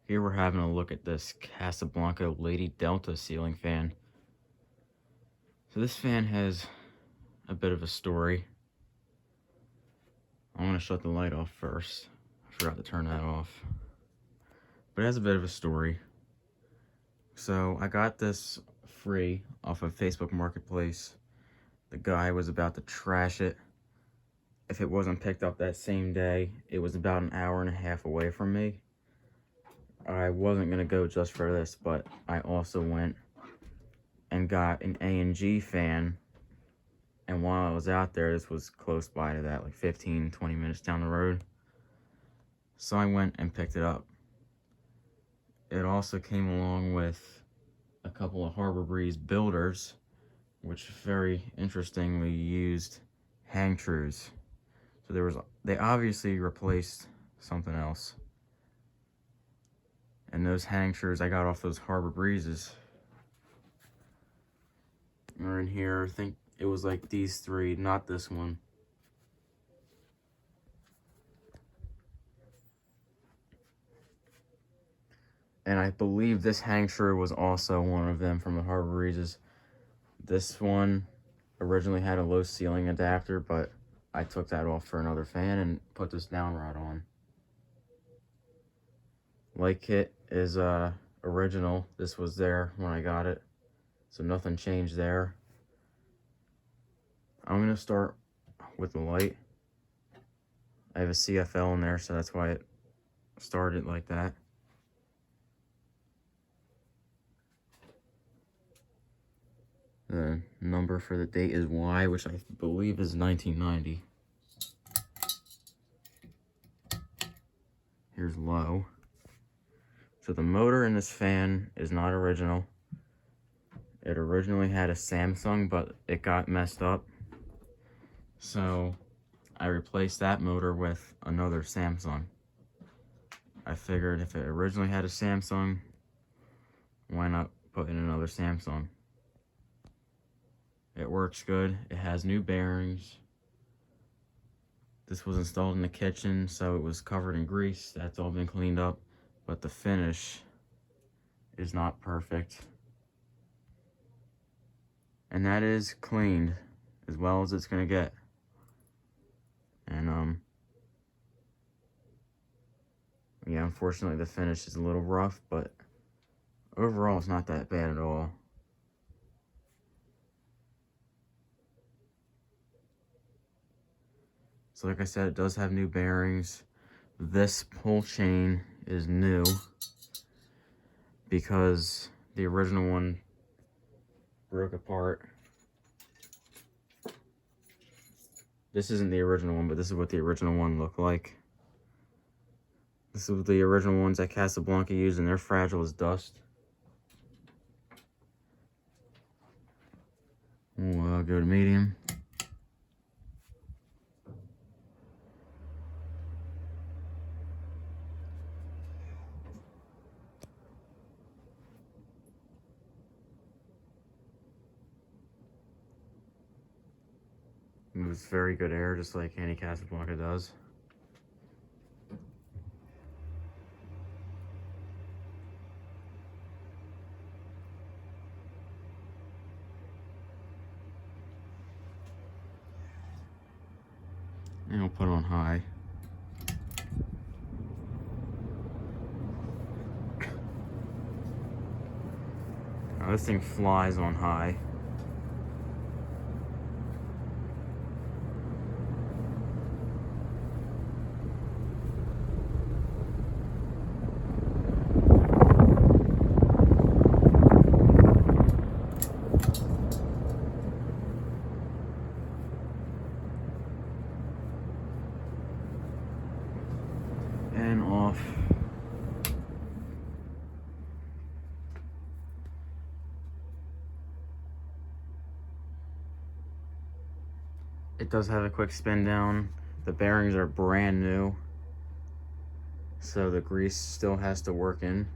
Here we're having a look at this Casablanca Lady Delta ceiling fan. So this fan has a bit of a story. I'm going to shut the light off first. I forgot to turn that off. But it has a bit of a story. So I got this free off of Facebook Marketplace. The guy was about to trash it. If it wasn't picked up that same day, it was about an hour and a half away from me. I wasn't going to go just for this, but I also went and got an A&G fan. And while I was out there, this was close by to that, like 15, 20 minutes down the road. So I went and picked it up. It also came along with a couple of Harbor Breeze builders, which very interestingly used Hang-Trus. So they obviously replaced something else. And those Hang-Trus I got off those Harbor Breezes are in here. I think it was like these three, not this one. And I believe this Hang-Tru was also one of them from the Harbor Breezes. This one originally had a low ceiling adapter, but I took that off for another fan and put this down rod on. Light kit is original. This was there when I got it, so nothing changed there. I'm going to start with the light. I have a CFL in there, so that's why it started like that. The number for the date is Y, which I believe is 1990. Here's low. So the motor in this fan is not original. It originally had a Samsung, but it got messed up. So I replaced that motor with another Samsung. I figured if it originally had a Samsung, why not put in another Samsung? It works good. It has new bearings. This was installed in the kitchen, so it was covered in grease. That's all been cleaned up, but the finish is not perfect. And that is cleaned as well as it's gonna get. And yeah, unfortunately the finish is a little rough, but overall it's not that bad at all. So like I said, it does have new bearings. This pull chain is new because the original one broke apart. This isn't the original one, but this is what the original one looked like. This is the original ones that Casablanca used, and they're fragile as dust. We'll go to medium. Moves very good air, just like any Casablanca does. And I'll put it on high. Now this thing flies on high. And off. It does have a quick spin down. The bearings are brand new, so the grease still has to work in,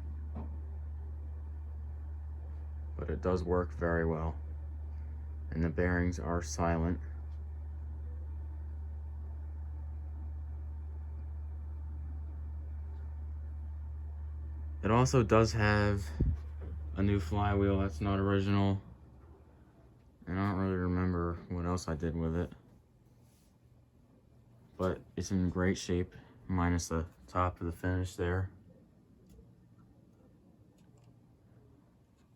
but it does work very well. And the bearings are silent. It It also does have a new flywheel that's not original. And I don't really remember what else I did with it. But it's in great shape, minus the top of the finish there.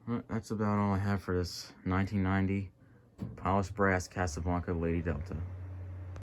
Well, that's about all I have for this 1990 polished brass Casablanca Lady Delta.